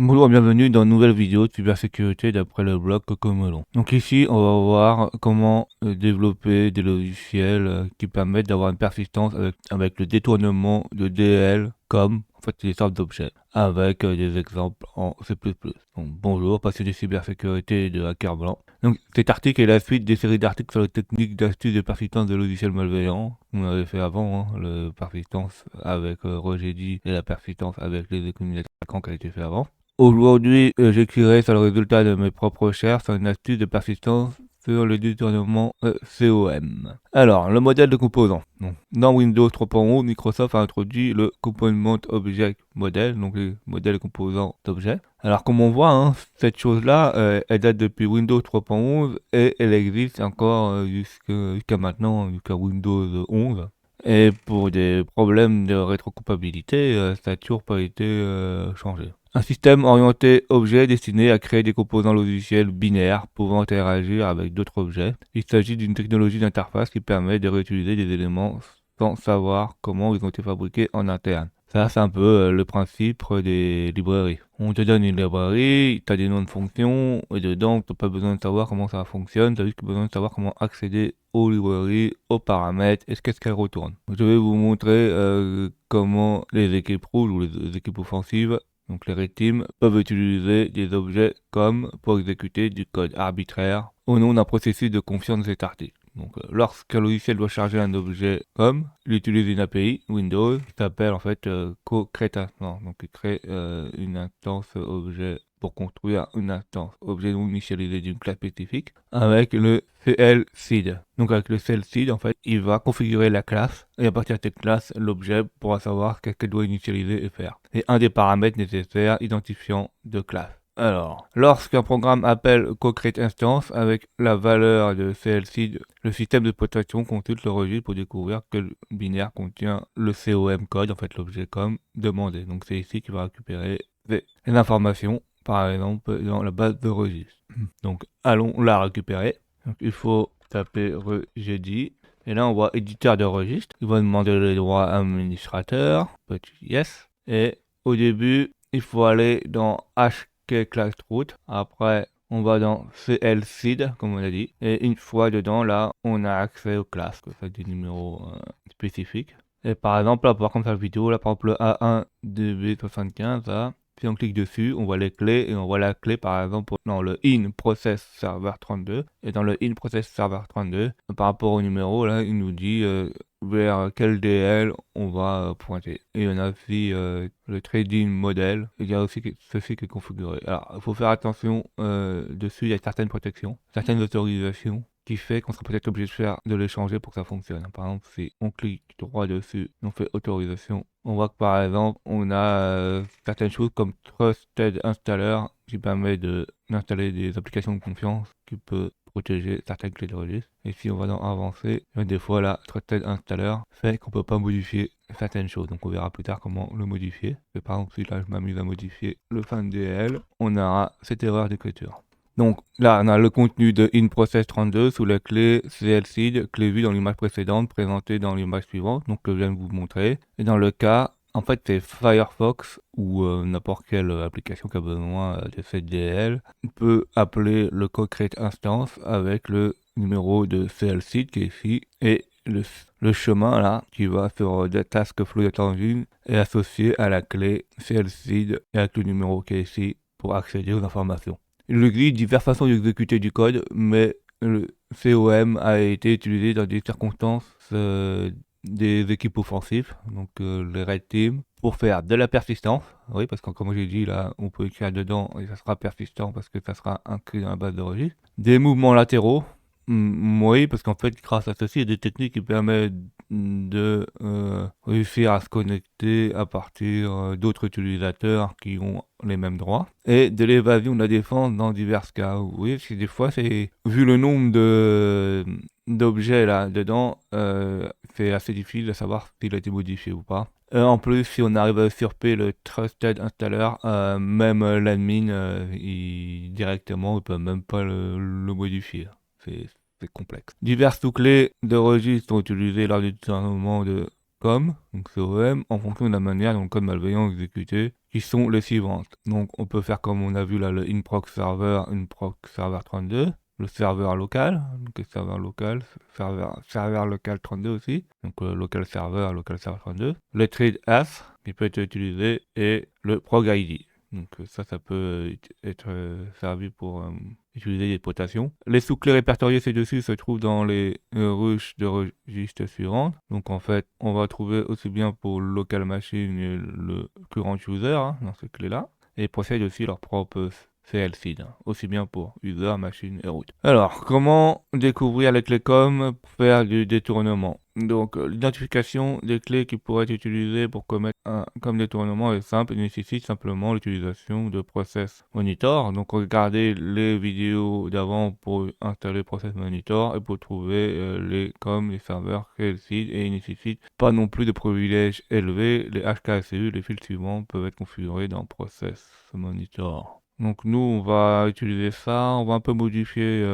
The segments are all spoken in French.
Bonjour et bienvenue dans une nouvelle vidéo de cybersécurité d'après le blog Cocomelon. Donc ici, on va voir comment développer des logiciels qui permettent d'avoir une persistance avec le détournement de DL comme en fait des sortes d'objets avec des exemples en C++. Donc bonjour, passionné de cybersécurité et de hacker blanc. Donc cet article est la suite des séries d'articles sur les techniques d'astuces de persistance de logiciels malveillants. On avait fait avant, la persistance avec Roger D et la persistance avec les économies d'attaquants qui a été fait avant. Aujourd'hui, j'écrirai sur le résultat de mes propres recherches sur une astuce de persistance sur le détournement COM. Alors, le modèle de composants. Donc, dans Windows 3.11, Microsoft a introduit le Component Object Model, donc les modèles composants d'objets. Alors, comme on voit, cette chose-là, elle date depuis Windows 3.11 et elle existe encore jusqu'à maintenant, jusqu'à Windows 11. Et pour des problèmes de rétrocompatibilité, ça n'a toujours pas été changé. Un système orienté objet destiné à créer des composants logiciels binaires pouvant interagir avec d'autres objets. Il s'agit d'une technologie d'interface qui permet de réutiliser des éléments sans savoir comment ils ont été fabriqués en interne. Ça, c'est un peu le principe des librairies. On te donne une librairie, tu as des noms de fonctions, et dedans, tu n'as pas besoin de savoir comment ça fonctionne, tu as juste besoin de savoir comment accéder aux librairies, aux paramètres, et qu'est-ce qu'elles retournent. Je vais vous montrer comment les équipes rouges ou les équipes offensives, donc les red teams, peuvent utiliser des objets comme pour exécuter du code arbitraire au nom d'un processus de confiance de cet article. Donc, lorsqu'un logiciel doit charger un objet comme, il utilise une API Windows qui s'appelle en fait co-create-instance. Donc, il crée une instance objet pour construire une instance objet non initialisé d'une classe spécifique avec le CL-seed. Donc, avec le CL-seed, en fait, il va configurer la classe et à partir de cette classe, l'objet pourra savoir qu'est-ce qu'elle doit initialiser et faire. Et un des paramètres nécessaires identifiant de classe. Alors, lorsqu'un programme appelle co-create-instance avec la valeur de CLC, le système de protection consulte le registre pour découvrir que le binaire contient le COM code, en fait l'objet COM demandé. Donc c'est ici qu'il va récupérer les informations, par exemple dans la base de registre. Donc allons la récupérer. Donc il faut taper regd. Et là on voit éditeur de registre. Il va demander les droits administrateurs. Petit yes. Et au début, il faut aller dans class root. Après, on va dans CL-seed, comme on a dit. Et une fois dedans, là, on a accès aux classes, que ça des numéros spécifiques. Et par exemple, là, pour voir comme ça la vidéo, là, par exemple, le A1DB75, là, si on clique dessus, on voit les clés et on voit la clé par exemple dans le in process server 32 et dans le in process server 32 par rapport au numéro là il nous dit vers quel DL on va pointer. Et on a aussi le trading model, il y a aussi ceci qui est configuré. Alors il faut faire attention dessus, il y a certaines protections, certaines autorisations qui fait qu'on sera peut-être obligé de les changer pour que ça fonctionne. Par exemple, si on clique droit dessus, on fait autorisation, on voit que par exemple, on a certaines choses comme Trusted Installer qui permet d'installer des applications de confiance qui peut protéger certaines clés de registre. Et si on va dans avancer, des fois là, Trusted Installer fait qu'on peut pas modifier certaines choses. Donc on verra plus tard comment le modifier. Et par exemple, si là je m'amuse à modifier le fin de DL, on aura cette erreur d'écriture. Donc là, on a le contenu de InProcess32 sous la clé CLSeed, clé vue dans l'image précédente, présentée dans l'image suivante, donc que je viens de vous montrer. Et dans le cas, en fait, c'est Firefox ou n'importe quelle application qui a besoin de cette DL peut appeler le co-create instance avec le numéro de CLSeed qui est ici et le chemin là qui va sur the task flow engine est associé à la clé CLSeed et avec le numéro qui est ici pour accéder aux informations. Il existe diverses façons d'exécuter du code, mais le COM a été utilisé dans des circonstances des équipes offensives, donc les Red Team, pour faire de la persistance. Oui, parce que comme j'ai dit, là, on peut écrire dedans et ça sera persistant parce que ça sera inclus dans la base de registre. Des mouvements latéraux. Oui, parce qu'en fait, grâce à ceci, il y a des techniques qui permettent de réussir à se connecter à partir d'autres utilisateurs qui ont les mêmes droits. Et de l'évasion de la défense dans divers cas. Oui, parce que des fois, c'est vu le nombre d'objets là dedans, c'est assez difficile de savoir s'il a été modifié ou pas. En plus, si on arrive à usurper le Trusted Installer, même l'admin, directement, il peut même pas le modifier. C'est complexe. Diverses sous-clés de registre sont utilisées lors du détournement de com, donc com, en fonction de la manière dont le code malveillant est exécuté, qui sont les suivantes. Donc on peut faire comme on a vu là, le inproc server, inproc server 32, le serveur local, donc serveur local 32 aussi, donc local server 32, le trade as qui peut être utilisé et le prog ID. Donc ça peut être servi pour utiliser des potations. Les sous-clés répertoriés ci-dessus se trouvent dans les ruches de registres suivantes. Donc en fait, on va trouver aussi bien pour le local machine et le current user dans ces clés-là. Et ils possèdent aussi leur propre CLSID, aussi bien pour user, machine et root. Alors, comment découvrir les clés com pour faire du détournement? Donc, l'identification des clés qui pourraient être utilisées pour commettre un comme détournement est simple et nécessite simplement l'utilisation de Process Monitor. Donc, regardez les vidéos d'avant pour installer Process Monitor et pour trouver les com, les serveurs CLSID, et il nécessite pas non plus de privilèges élevés. Les HKSU, les fils suivants peuvent être configurés dans Process Monitor. Donc nous, on va utiliser ça, on va un peu modifier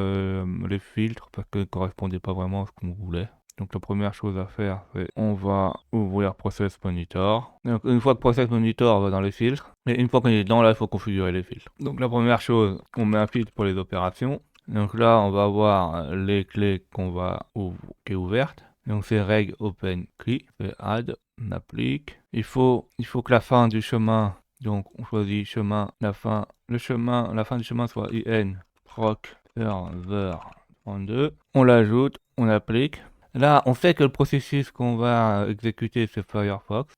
les filtres parce qu'ils ne correspondaient pas vraiment à ce qu'on voulait. Donc la première chose à faire, c'est on va ouvrir Process Monitor. Donc une fois que Process Monitor va dans les filtres, et une fois qu'on est dedans, là, il faut configurer les filtres. Donc la première chose, on met un filtre pour les opérations. Donc là, on va voir les clés qui est ouverte. Donc c'est reg open key, c'est add, on applique. Il faut que la fin du chemin, donc on choisit chemin, la fin du chemin soit in proc server 32. On l'ajoute, on applique. Là, on sait que le processus qu'on va exécuter, c'est Firefox.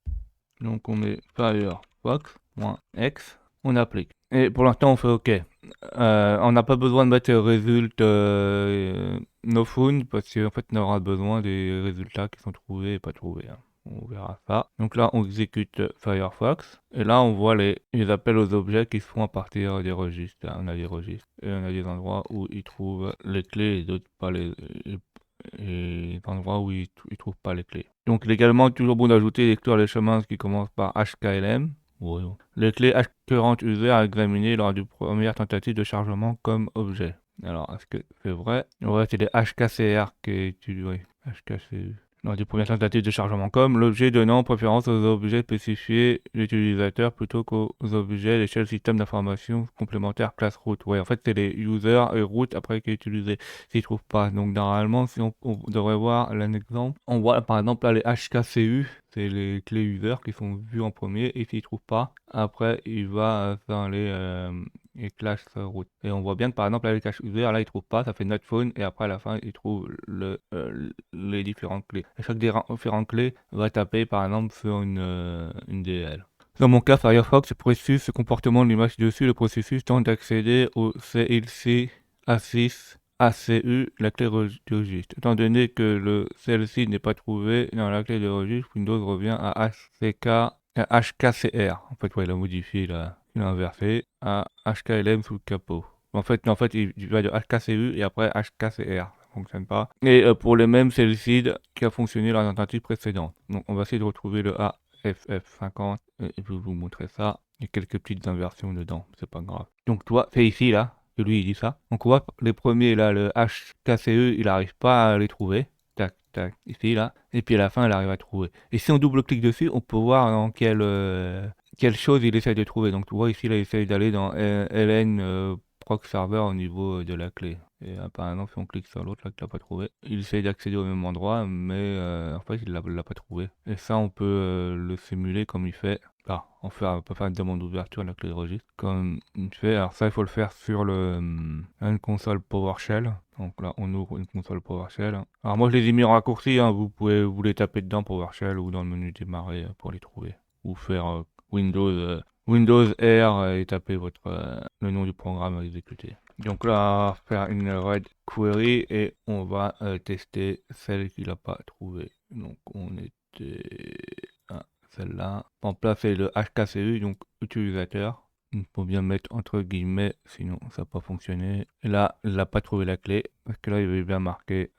Donc on met firefox.x, on applique. Et pour l'instant, on fait OK. On n'a pas besoin de mettre result no found parce qu'en fait, on aura besoin des résultats qui sont trouvés et pas trouvés. On verra ça. Donc là, on exécute Firefox. Et là, on voit les appels aux objets qui se font à partir des registres. On a des registres et on a des endroits où ils trouvent les clés et d'autres pas et endroits où ils trouvent pas les clés. Donc légalement, toujours bon d'ajouter les chemins qui commencent par HKLM. Ouais. Les clés current user à examiner lors du première tentative de chargement comme objet. Alors, est-ce que c'est vrai? Ouais, c'est les HKCR qui est utilisé. HKCU. Lors du premier tentative de chargement comme l'objet donnant préférence aux objets spécifiés de l'utilisateur plutôt qu'aux objets d'échelle système d'information complémentaire classe root. Ouais, en fait, c'est les users et root après qui est utilisé s'ils ne trouvent pas. Donc, normalement, si on devrait voir un exemple, on voit par exemple là les HKCU, c'est les clés user qui sont vues en premier et s'ils ne trouvent pas, après, il va dans les clash root. Et on voit bien que par exemple, là, les cache user, là, il trouve pas, ça fait not phone, et après, à la fin, il trouve les différentes clés. Et chaque différente clé va taper, par exemple, sur une DL. Dans mon cas, Firefox processus ce comportement de l'image dessus, le processus tente d'accéder au CLC A6 ACU, la clé de registre. Étant donné que le CLC n'est pas trouvé dans la clé de registre, Windows revient à HKCR. En fait, ouais, il a modifié, il a inversé à HKLM sous le capot. En fait, il va de HKCU et après HKCR. Ça fonctionne pas. Et pour les mêmes, c'est le CID qui a fonctionné dans la tentative précédente. Donc, on va essayer de retrouver le AFF50 et je vais vous montrer ça. Il y a quelques petites inversions dedans, c'est pas grave. Donc, toi, c'est ici, là, que lui, il dit ça. Donc, on voit les premiers, là, le HKCE, il n'arrive pas à les trouver. Tac, tac, ici, là. Et puis à la fin, elle arrive à trouver. Et si on double-clique dessus, on peut voir dans quelle chose il essaie de trouver. Donc tu vois ici, là, il essaie d'aller dans LN proc server au niveau de la clé. Et par exemple, si on clique sur l'autre, là, qu'il n'a pas trouvé, il essaie d'accéder au même endroit, mais en fait, il l'a pas trouvé. Et ça, on peut le simuler comme il fait. Ah, on peut faire une demande d'ouverture à la clé de registre, comme il fait. Alors ça, il faut le faire sur une console PowerShell. Donc là, on ouvre une console PowerShell. Alors moi, je les ai mis en raccourci. Vous pouvez vous les taper dedans PowerShell ou dans le menu démarrer pour les trouver. Ou faire Windows R et taper le nom du programme à exécuter. Donc là, on va faire une red query et on va tester celle qu'il n'a pas trouvée. Donc on était à celle-là. En place, c'est le HKCU, donc utilisateur. Il faut bien mettre entre guillemets, sinon ça n'a pas fonctionné. Et là, il n'a pas trouvé la clé, parce que là, il avait bien marqué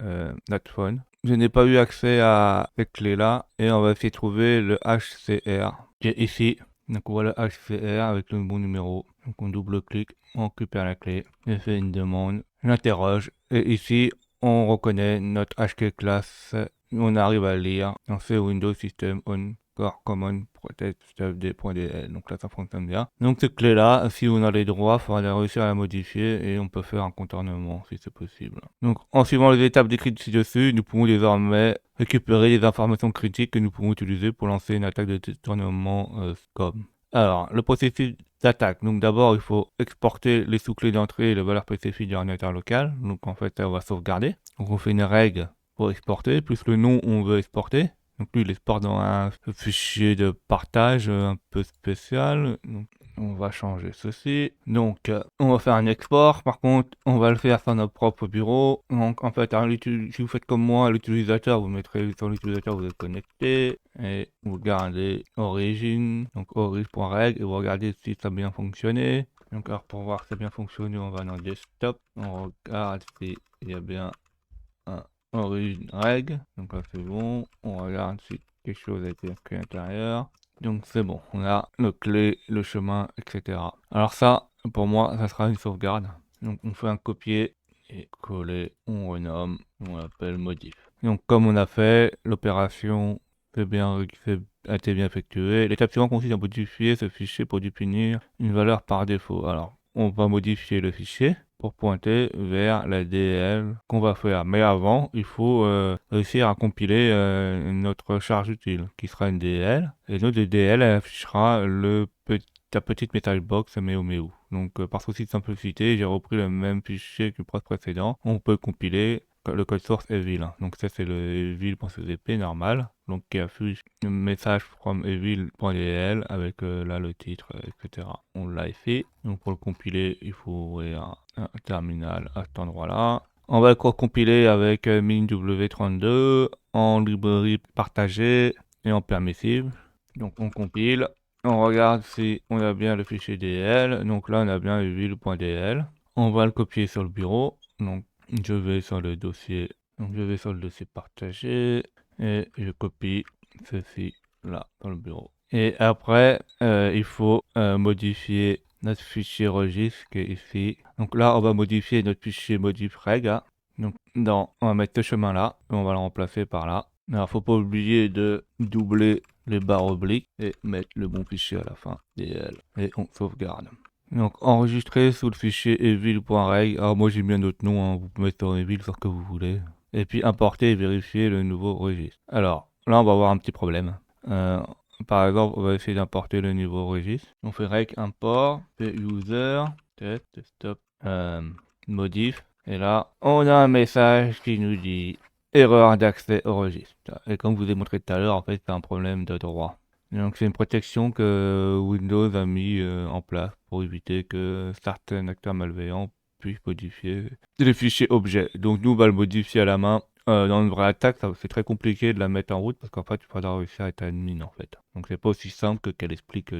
not phone. Je n'ai pas eu accès à cette clé-là, et on va essayer de trouver le HCR, qui est ici. Donc on voit le HCR avec le bon numéro. Donc on double-clique, on récupère la clé, je fais une demande, j'interroge, et ici, on reconnaît notre HK class on arrive à lire. On fait Windows System On Core Common Protect std.dl. Donc là, ça fonctionne bien. Donc cette clé-là, si on a les droits, il faudra réussir à la modifier et on peut faire un contournement si c'est possible. Donc en suivant les étapes décrites ci-dessus, nous pouvons désormais récupérer les informations critiques que nous pouvons utiliser pour lancer une attaque de détournement SCOM. Alors, le processus d'attaque. Donc d'abord, il faut exporter les sous-clés d'entrée et les valeurs spécifiques du ordinateur local. Donc en fait, on va sauvegarder. Donc on fait une règle pour exporter, plus le nom on veut exporter. Donc lui, il exporte dans un fichier de partage un peu spécial. Donc, on va changer ceci. Donc, on va faire un export. Par contre, on va le faire sur notre propre bureau. Donc, en fait, si vous faites comme moi, l'utilisateur, vous mettrez sur l'utilisateur, vous êtes connecté. Et vous gardez origine, donc origin.reg, et vous regardez si ça a bien fonctionné. Donc, alors, pour voir si ça a bien fonctionné, on va dans desktop. On regarde s'il y a bien un origin reg. Donc là, c'est bon. On regarde si quelque chose a été inscrit à l'intérieur. Donc c'est bon, on a le clé, le chemin, etc. Alors ça, pour moi, ça sera une sauvegarde. Donc on fait un copier et coller, on renomme, on l'appelle modif. Donc comme on a fait, l'opération a été bien effectuée. L'étape suivante consiste à modifier ce fichier pour définir une valeur par défaut. Alors on va modifier le fichier pour pointer vers la DL qu'on va faire. Mais avant, il faut réussir à compiler notre charge utile, qui sera une DL. Et notre DL, elle affichera ta petite message box MEO. Donc, par souci de simplicité, j'ai repris le même fichier que le précédent. On peut compiler le code source evil. Donc ça c'est le evil.cpp normal, donc qui affiche un message from evil.dl avec là le titre, etc. On l'a fait. Donc pour le compiler, il faut ouvrir un terminal à cet endroit-là. On va le compiler avec minw32 en librairie partagée et en permissive. Donc on compile. On regarde si on a bien le fichier DL. Donc là on a bien evil.dl. On va le copier sur le bureau. Donc je vais sur le dossier, partagé et je copie ceci là dans le bureau. Et après, il faut modifier notre fichier registre qui est ici. Donc là, on va modifier notre fichier modif.reg. Donc on va mettre ce chemin là et on va le remplacer par là. Alors, faut pas oublier de doubler les barres obliques et mettre le bon fichier à la fin, DL, et on sauvegarde. Donc enregistrer sous le fichier evil.reg. Alors moi j'ai mis un autre nom, hein. Vous pouvez mettre evil sur ce que vous voulez. Et puis importer et vérifier le nouveau registre. Alors là on va avoir un petit problème. Par exemple, on va essayer d'importer le nouveau registre. On fait rec import, user, desktop, modif. Et là, on a un message qui nous dit erreur d'accès au registre. Et comme je vous ai montré tout à l'heure, en fait, c'est un problème de droit. Donc c'est une protection que Windows a mis en place pour éviter que certains acteurs malveillants puissent modifier les fichiers objets. Donc nous on va le modifier à la main. Dans une vraie attaque, c'est très compliqué de la mettre en route parce qu'en fait il faudra réussir à être admin en fait. Donc c'est pas aussi simple que qu'elle explique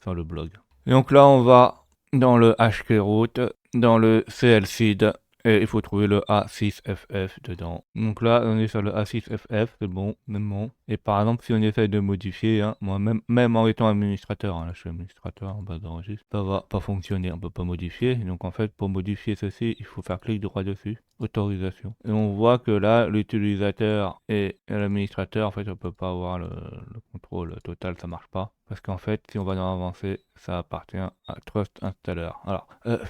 sur le blog. Et donc là on va dans le hkroot, dans le clseed. Et il faut trouver le A6FF dedans. Donc là, on est sur le A6FF, c'est bon, même bon. Et par exemple, si on essaye de modifier, hein, moi même en étant administrateur, hein, là je suis administrateur en bas d'enregistre, ça va pas fonctionner, on peut pas modifier. Donc en fait, pour modifier ceci, il faut faire clic droit dessus, autorisation. Et on voit que là, l'utilisateur et l'administrateur, en fait, on peut pas avoir le contrôle total, ça marche pas. Parce qu'en fait, si on va dans avancer, ça appartient à Trust Installer. Alors,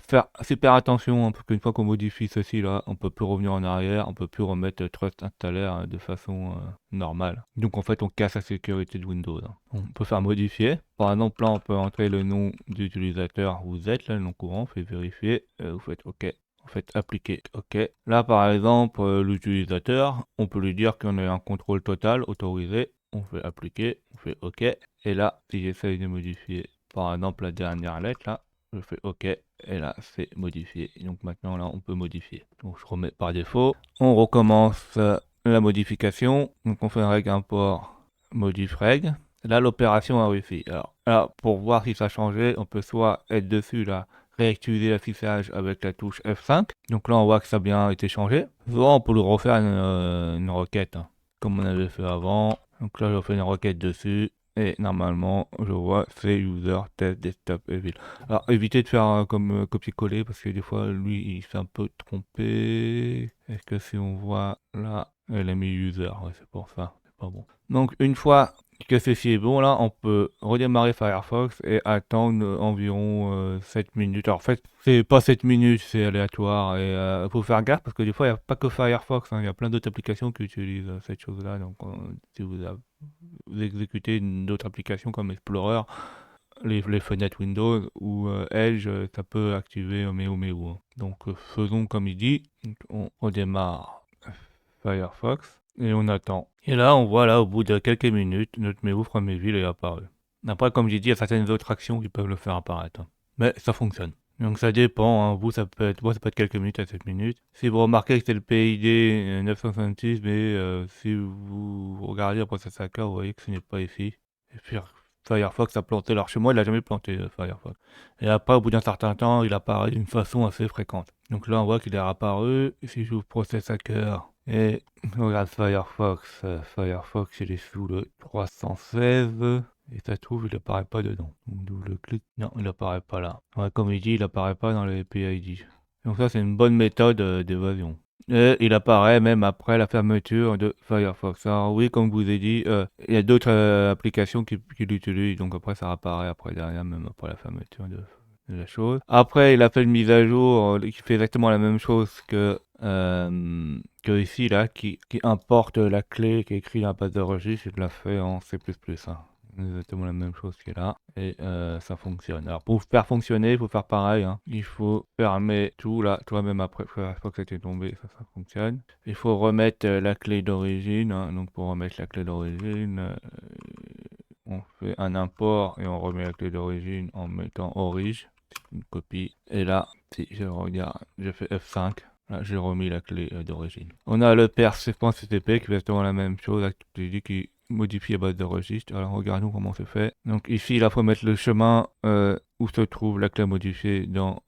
faire super attention, hein, parce qu'une fois qu'on modifie ceci là, on peut plus revenir en arrière, on peut plus remettre Trust Installer de façon normale. Donc en fait, on casse la sécurité de Windows. Hein. On peut faire modifier. Par exemple, là, on peut entrer le nom d'utilisateur où vous êtes, là, le nom courant, vous faites vérifier, vous faites OK. Vous faites appliquer OK. Là, par exemple, l'utilisateur, on peut lui dire qu'on a un contrôle total autorisé. On fait appliquer, on fait OK. Et là, si j'essaye de modifier, par exemple, la dernière lettre, là, je fais OK. Et là, c'est modifié. Et donc maintenant, là, on peut modifier. Donc je remets par défaut. On recommence la modification. Donc on fait un reg import modif reg. Là, l'opération a réussi. Alors, pour voir si ça a changé, on peut soit être dessus, là, réactualiser l'affichage avec la touche F5. Donc là, on voit que ça a bien été changé. Soit on peut le refaire une requête, hein, comme on avait fait avant. Donc là, je fais une requête dessus. Et normalement, je vois c'est user test desktop evil. Alors, évitez de faire comme copier-coller parce que des fois, lui, il s'est un peu trompé. Est-ce que si on voit là, Elle a mis user, ouais, c'est pour ça, c'est pas bon. Donc une fois que ceci est bon, là, on peut redémarrer Firefox et attendre environ 7 minutes. Alors en fait, c'est pas 7 minutes, c'est aléatoire et faut faire gaffe parce que des fois, il n'y a pas que Firefox, hein, il y a plein d'autres applications qui utilisent cette chose-là. Donc si vous exécutez d'autres applications comme Explorer, les fenêtres Windows ou Edge, ça peut activer Méo. Hein. Donc faisons comme il dit, on redémarre Firefox et on attend. Et là, on voit là, au bout de quelques minutes, notre Méo Framéville est apparu. Après, comme j'ai dit, il y a certaines autres actions qui peuvent le faire apparaître. Hein. Mais ça fonctionne. Donc ça dépend, hein. Vous, ça peut être quelques minutes à 7 minutes. Si vous remarquez que c'est le PID 966, mais si vous regardez après ce saccard, vous voyez que ce n'est pas ici. Et puis Firefox a planté. Alors chez moi, il n'a jamais planté Firefox. Et après, au bout d'un certain temps, il apparaît d'une façon assez fréquente. Donc là, on voit qu'il est apparu. Si j'ouvre Process Hacker et on regarde Firefox, Firefox, il est sous le 316. Et ça se trouve, il apparaît pas dedans. Donc double clic. Non, il apparaît pas là. Ouais, comme il dit, il apparaît pas dans les PID. Donc ça, c'est une bonne méthode d'évasion. Et il apparaît même après la fermeture de Firefox. Alors oui, comme je vous ai dit, il y a d'autres applications qui l'utilisent. Donc après, ça apparaît après derrière, même après la fermeture de la chose. Après, il a fait une mise à jour qui fait exactement la même chose que ici, là, qui importe la clé qui est écrite dans la base de registre. Il l'a fait en C++. Hein. Exactement la même chose qui est là et ça fonctionne. Alors pour faire fonctionner, il faut faire pareil. Hein. Il faut fermer tout là, toi même après une fois que c'était tombé, ça fonctionne. Il faut remettre la clé d'origine. Hein. Donc pour remettre la clé d'origine, on fait un import et on remet la clé d'origine en mettant origin, une copie. Et là, si je regarde, je fais F5. Là, j'ai remis la clé d'origine. On a le perf.ctp qui est exactement la même chose, qui modifie la base de registre. Alors regardons comment c'est fait. Donc ici, il faut mettre le chemin où se trouve la clé modifiée dans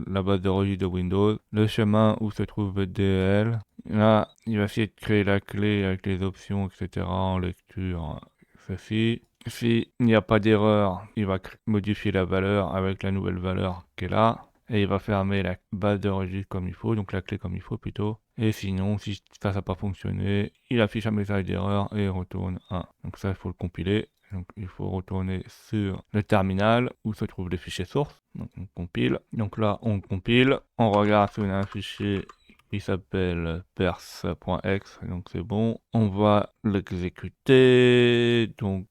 la base de registre de Windows, le chemin où se trouve le DL. Là, il va essayer de créer la clé avec les options, etc. en lecture. Ceci. S'il n'y a pas d'erreur, il va modifier la valeur avec la nouvelle valeur qui est là. Et il va fermer la base de registre comme il faut, donc la clé comme il faut plutôt. Et sinon, si ça n'a pas fonctionné, il affiche un message d'erreur et il retourne 1. Donc ça, il faut le compiler. Donc il faut retourner sur le terminal où se trouvent les fichiers sources. Donc on compile. Donc là, on compile. On regarde si on a un fichier qui s'appelle pers.exe, donc c'est bon. On va l'exécuter. Donc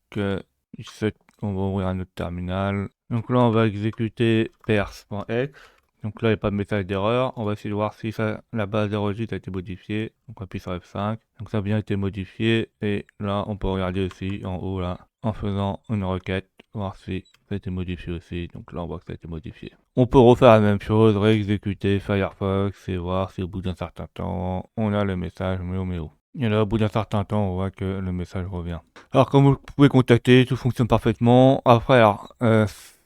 on va ouvrir un autre terminal. Donc là, on va exécuter pers.exe. Donc là, il n'y a pas de message d'erreur. On va essayer de voir si la base de registre a été modifiée. Donc on appuie sur F5. Donc ça a bien été modifié. Et là, on peut regarder aussi en haut là, en faisant une requête, voir si ça a été modifié aussi. Donc là, on voit que ça a été modifié. On peut refaire la même chose, réexécuter Firefox et voir si au bout d'un certain temps, on a le message Méo. Et là, au bout d'un certain temps, on voit que le message revient. Alors, comme vous pouvez contacter, tout fonctionne parfaitement. Après, alors,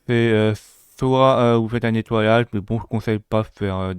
c'est soit vous faites un nettoyage, mais bon, je ne conseille pas de faire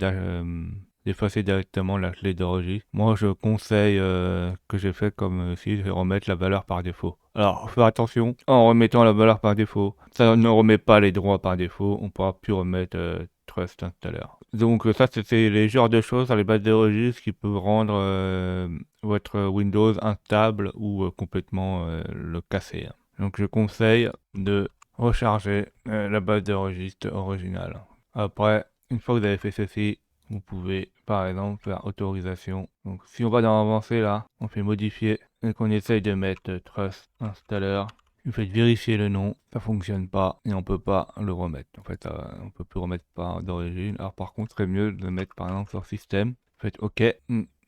d'effacer directement la clé de registre. Moi, je conseille que j'ai fait comme si je remettre la valeur par défaut. Alors, faire attention en remettant la valeur par défaut. Ça ne remet pas les droits par défaut. On pourra plus remettre Trust Installer. Donc ça, c'est les genres de choses dans les bases de registre qui peuvent rendre votre Windows instable ou complètement le casser. Hein. Donc je conseille de recharger la base de registre originale. Après, une fois que vous avez fait ceci, vous pouvez par exemple faire autorisation. Donc si on va dans avancé là, on fait modifier et qu'on essaye de mettre Trust Installer. Vous faites vérifier le nom, ça fonctionne pas et on peut pas le remettre. En fait, on peut plus remettre par d'origine. Alors par contre, c'est mieux de le mettre par exemple sur système. Faites OK. Et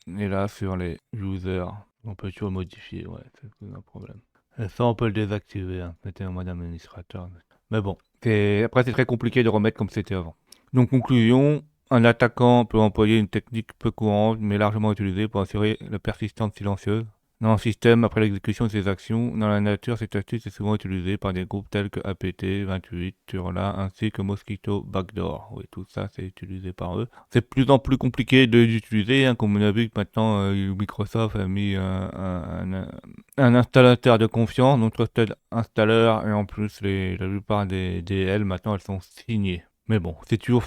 là, sur les users, on peut toujours modifier. Ouais, c'est un problème. Et ça, on peut le désactiver. Hein. Mettez en mode administrateur. Mais bon, après, c'est très compliqué de remettre comme c'était avant. Donc, conclusion. Un attaquant peut employer une technique peu courante, mais largement utilisée pour assurer la persistance silencieuse. Dans un système, après l'exécution de ces actions, dans la nature, cette astuce est souvent utilisée par des groupes tels que APT28, Turla, ainsi que Mosquito Backdoor. Oui, tout ça, c'est utilisé par eux. C'est de plus en plus compliqué de l'utiliser, hein, comme on a vu que maintenant, Microsoft a mis un installateur de confiance, notre installeur, et en plus, la plupart des DL, maintenant, elles sont signées. Mais bon, c'est toujours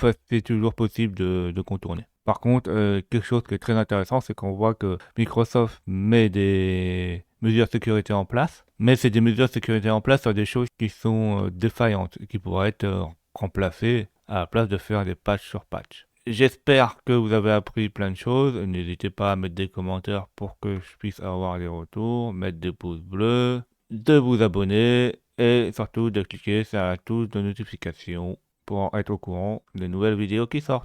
possible de contourner. Par contre, quelque chose qui est très intéressant, c'est qu'on voit que Microsoft met des mesures de sécurité en place, mais c'est des mesures de sécurité en place sur des choses qui sont défaillantes, qui pourraient être remplacées à la place de faire des patchs sur patch. J'espère que vous avez appris plein de choses. N'hésitez pas à mettre des commentaires pour que je puisse avoir des retours, mettre des pouces bleus, de vous abonner et surtout de cliquer sur la touche de notification pour être au courant des nouvelles vidéos qui sortent.